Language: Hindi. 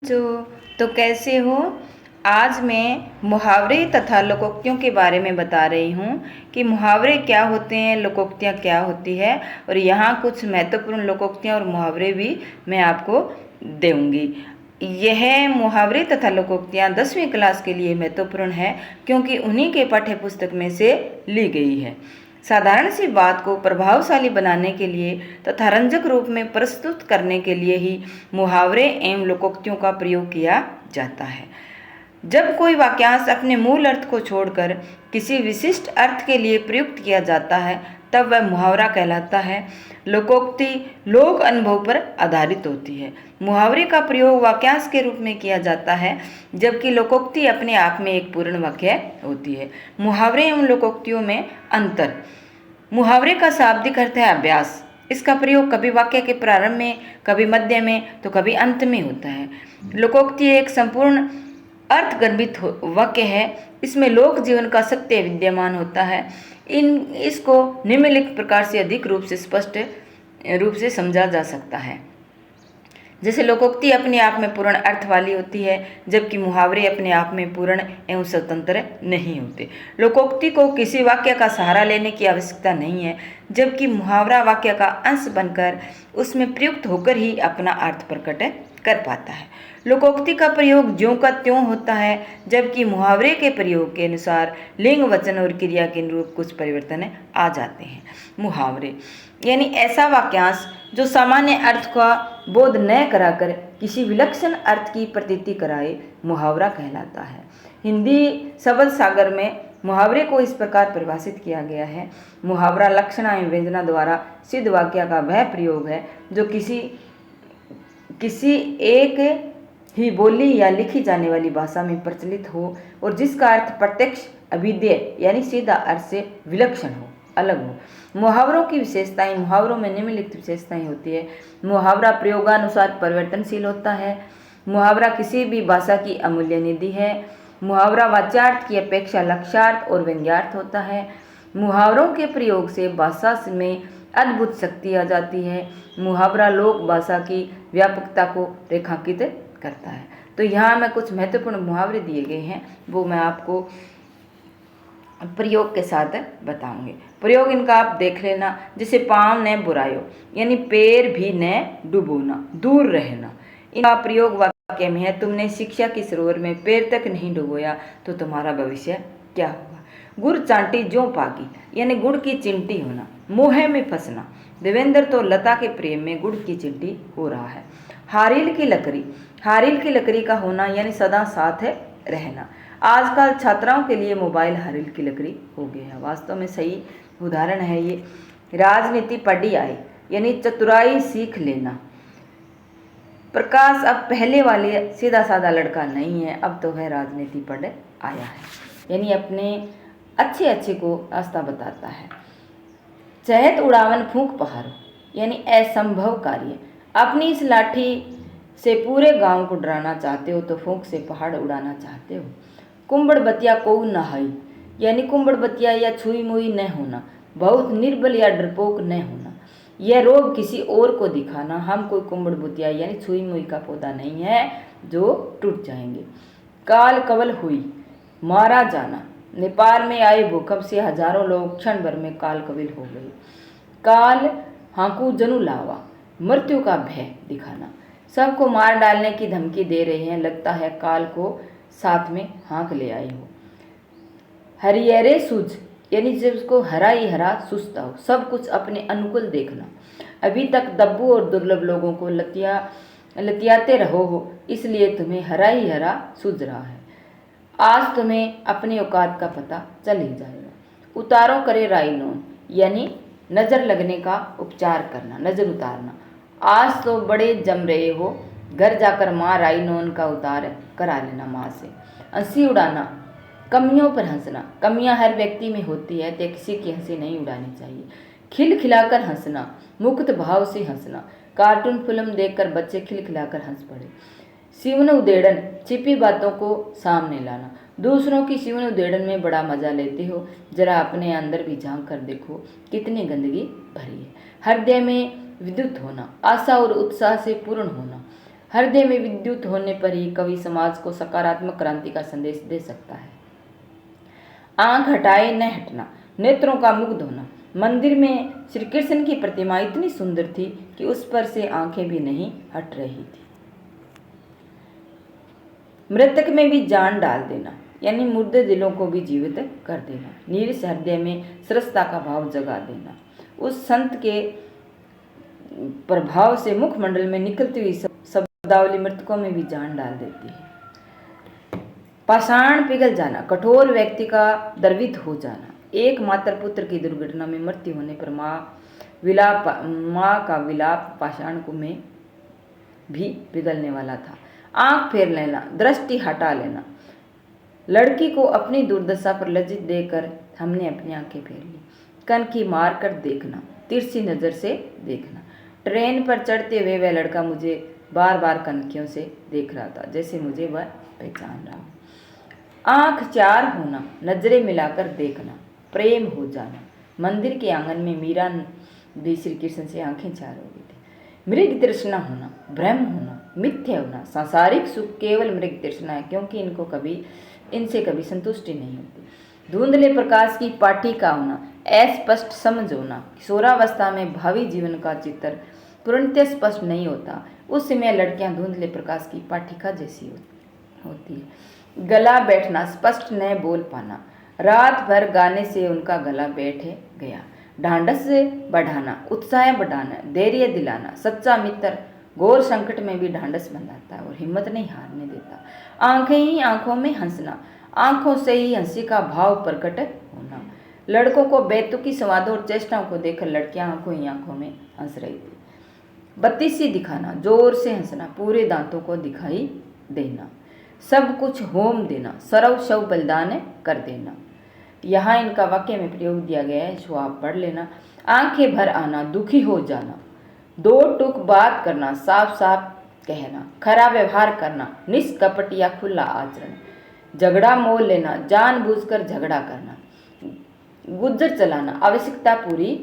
जो तो कैसे हो। आज मैं मुहावरे तथा लोकोक्तियों के बारे में बता रही हूँ कि मुहावरे क्या होते हैं, लोकोक्तियाँ क्या होती है, और यहाँ कुछ महत्वपूर्ण लोकोक्तियाँ और मुहावरे भी मैं आपको दूंगी। यह मुहावरे तथा लोकोक्तियाँ 10वीं क्लास के लिए महत्वपूर्ण है क्योंकि उन्हीं के पाठ्य पुस्तक में से ली गई है। साधारण सी बात को प्रभावशाली बनाने के लिए तथा रंजक रूप में प्रस्तुत करने के लिए ही मुहावरे एवं लोकोक्तियों का प्रयोग किया जाता है। जब कोई वाक्यांश अपने मूल अर्थ को छोड़कर किसी विशिष्ट अर्थ के लिए प्रयुक्त किया जाता है तब वह मुहावरा कहलाता है। लोकोक्ति लोक अनुभव पर आधारित होती है। मुहावरे का प्रयोग वाक्यांश के रूप में किया जाता है जबकि लोकोक्ति अपने आप में एक पूर्ण वाक्य होती है। मुहावरे एवं लोकोक्तियों में अंतर। मुहावरे का शाब्दिक अर्थ है अभ्यास। इसका प्रयोग कभी वाक्य के प्रारंभ में, कभी मध्य में तो कभी अंत में होता है। लोकोक्ति एक संपूर्ण अर्थगर्भित वाक्य है। इसमें लोक जीवन का सत्य विद्यमान होता है। इसको निम्नलिखित प्रकार से अधिक रूप से स्पष्ट रूप से समझा जा सकता है। जैसे लोकोक्ति अपने आप में पूर्ण अर्थ वाली होती है जबकि मुहावरे अपने आप में पूर्ण एवं स्वतंत्र नहीं होते। लोकोक्ति को किसी वाक्य का सहारा लेने की आवश्यकता नहीं है जबकि मुहावरा वाक्य का अंश बनकर उसमें प्रयुक्त होकर ही अपना अर्थ प्रकट कर पाता है। लोकोक्ति का प्रयोग ज्यों का त्यों होता है जबकि मुहावरे के प्रयोग के अनुसार लिंग, वचन और क्रिया के अनुरूप कुछ परिवर्तन आ जाते हैं। मुहावरे यानी ऐसा वाक्यांश जो सामान्य अर्थ का बोध न कराकर किसी विलक्षण अर्थ की प्रतीति कराए मुहावरा कहलाता है। हिंदी शब्द सागर में मुहावरे को इस प्रकार परिभाषित किया गया है। मुहावरा लक्षणा एवं व्यंजना द्वारा सिद्ध वाक्य का वह प्रयोग है जो किसी एक ही बोली या लिखी जाने वाली भाषा में प्रचलित हो और जिसका अर्थ प्रत्यक्ष, अभिधेय यानी सीधा अर्थ से विलक्षण हो, अलग हो। मुहावरों की विशेषताएं। मुहावरों में निम्नलिखित विशेषताएं होती है। मुहावरा प्रयोगानुसार परिवर्तनशील होता है। मुहावरा किसी भी भाषा की अमूल्य निधि है। मुहावरा वाच्यार्थ की अपेक्षा लक्ष्यार्थ और व्यंग्यार्थ होता है। मुहावरों के प्रयोग से भाषा में अद्भुत शक्ति आ जाती है। मुहावरा लोक भाषा की व्यापकता को रेखांकित करता है। तो यहाँ मैं कुछ महत्वपूर्ण मुहावरे दिए गए हैं, वो मैं आपको प्रयोग के साथ बताऊंगी। प्रयोग इनका आप देख लेना। जैसे पाँव न बुरायो यानी पैर भी न डुबोना, दूर रहना। इनका प्रयोग वाक्य में है, तुमने शिक्षा की सरोवर में पैर तक नहीं डुबोया तो तुम्हारा भविष्य क्या होगा। गुड़ चांटी ज्यों पागी यानी गुड़ की चिमटी होना। मोह में फंसना। देवेंद्र तो लता के प्रेम में गुड़ की चिमटी हो रहा है। हारील की लकड़ी, हारील की लकड़ी का होना यानी सदा साथ रहना। आजकल छात्राओं के लिए मोबाइल हारील की लकड़ी हो गया है। वास्तव में सही उदाहरण है ये। राजनीति पढ़ी आई यानी चतुराई सीख लेना। प्रकाश अब पहले वाले सीधा साधा लड़का नहीं है, अब तो वह राजनीति पढ़ आया है यानी अपने अच्छे को रास्ता बताता है। चहत उड़ावन फूंक पहाड़ो यानी असंभव कार्य। अपनी इस लाठी से पूरे गांव को डराना चाहते हो तो फूंक से पहाड़ उड़ाना चाहते हो। कुंबड़ बतिया को नहाई यानी कुंबड़ बतिया या छुई मुई न होना, बहुत निर्बल या डरपोक न होना। यह रोग किसी और को दिखाना। हम कोई कुंबड़ बतिया यानी छुई मुई का पौधा नहीं है जो टूट जाएंगे। काल कवल हुई मारा जाना। नेपाल में आए भूकंप से हजारों लोग क्षण भर में काल कविल हो गए। काल हाकू जनु लावा मृत्यु का भय दिखाना। सबको मार डालने की धमकी दे रहे हैं, लगता है काल को साथ में हाँक ले आए हो। हरियरे सूझ यानी जब उसको हरा ही हरा सुस्ता हो, सब कुछ अपने अनुकूल देखना। अभी तक दब्बू और दुर्लभ लोगों को लतियाते रहो हो, इसलिए तुम्हें हरा ही हरा सूझ रहा है। आज तुम्हें अपनी औकात का पता चल ही जाएगा। उतारो करे राइनोन यानी नज़र लगने का उपचार करना, नज़र उतारना। आज तो बड़े जम रहे हो, घर जाकर माँ राइनोन का उतार करा लेना माँ से। हंसी उड़ाना, कमियों पर हंसना। कमियां हर व्यक्ति में होती है तो किसी की हंसी नहीं उड़ानी चाहिए। खिलखिलाकर हंसना, मुक्त भाव से हंसना। कार्टून फिल्म देखकर बच्चे खिलखिलाकर हंस पड़े। सीवन उधेड़न, छिपी बातों को सामने लाना। दूसरों की सीवन उधेड़न में बड़ा मजा लेते हो, जरा अपने अंदर भी झांक कर देखो कितनी गंदगी भरी है। हृदय में विद्युत होना, आशा और उत्साह से पूर्ण होना। हृदय में विद्युत होने पर ही कवि समाज को सकारात्मक क्रांति का संदेश दे सकता है। आंख हटाए न हटना, नेत्रों का मुग्ध होना। मंदिर में श्री कृष्ण की प्रतिमा इतनी सुंदर थी कि उस पर से आंखें भी नहीं हट रही थी। मृतक में भी जान डाल देना, यानी मुर्दे दिलों को भी जीवित कर देना। नीरस हृदय में सरसता का भाव जगा देना। उस संत के प्रभाव से मुखमंडल में निकलती हुई शब्दावली मृतकों में भी जान डाल देती है। पाषाण पिघल जाना, कठोर व्यक्ति का द्रवित हो जाना। एकमात्र पुत्र की दुर्घटना में मृत्यु होने पर माँ का विलाप पाषाण को में भी पिघलने वाला था। आंख फेर लेना, दृष्टि हटा लेना। लड़की को अपनी दुर्दशा पर लज्जित देकर हमने अपनी आंखें फेर ली। कनखी मार कर देखना, तिरछी नजर से देखना। ट्रेन पर चढ़ते हुए वह लड़का मुझे बार बार कनखियों से देख रहा था, जैसे मुझे वह पहचान रहा हो। आंख चार होना, नजरें मिलाकर देखना, प्रेम हो जाना। मंदिर के आंगन में मीरा भी श्री कृष्ण से आंखें चार हो गई थी। मृग तृष्णा होना, भ्रम होना, मिथ्या होना। सांसारिक सुख केवल मृग तृष्णा है, क्योंकि इनसे कभी संतुष्टि नहीं होती। धुंधले प्रकाश की पाटिका होना, अस्पष्ट समझ होना। किशोरावस्था में भावी जीवन का चित्र पूर्णतः स्पष्ट नहीं होता। उस समय लड़कियां धुंधले प्रकाश की पाटिका जैसी होती है। गला बैठना, स्पष्ट न बोल पाना। रात भर गाने से उनका गला बैठ गया। ढांढस बढ़ाना, उत्साह बढ़ाना, धैर्य दिलाना। सच्चा मित्र घोर संकट में भी ढांढस बंधाता है और हिम्मत नहीं हारने देता। आंखें ही आंखों में हंसना, आंखों से ही हंसी का भाव प्रकट होना। लड़कों को बेतुकी संवादों और चेष्टाओं को देखकर लड़कियां आंखों ही आंखों में हंस रही थी। बत्ती सी दिखाना, जोर से हंसना, पूरे दांतों को दिखाई देना, सब कुछ होम देना, सर्व शव बलिदान कर देना। यहाँ इनका वाक्य में प्रयोग दिया गया है, इसको आप पढ़ लेना। आंखें भर आना, दुखी हो जाना, दो टूक बात करना, साफ साफ कहना, खरा व्यवहार करना, निष्कपट या खुला आचरण, झगड़ा मोल लेना, जानबूझकर झगड़ा करना, गुज्जर चलाना, आवश्यकता पूरी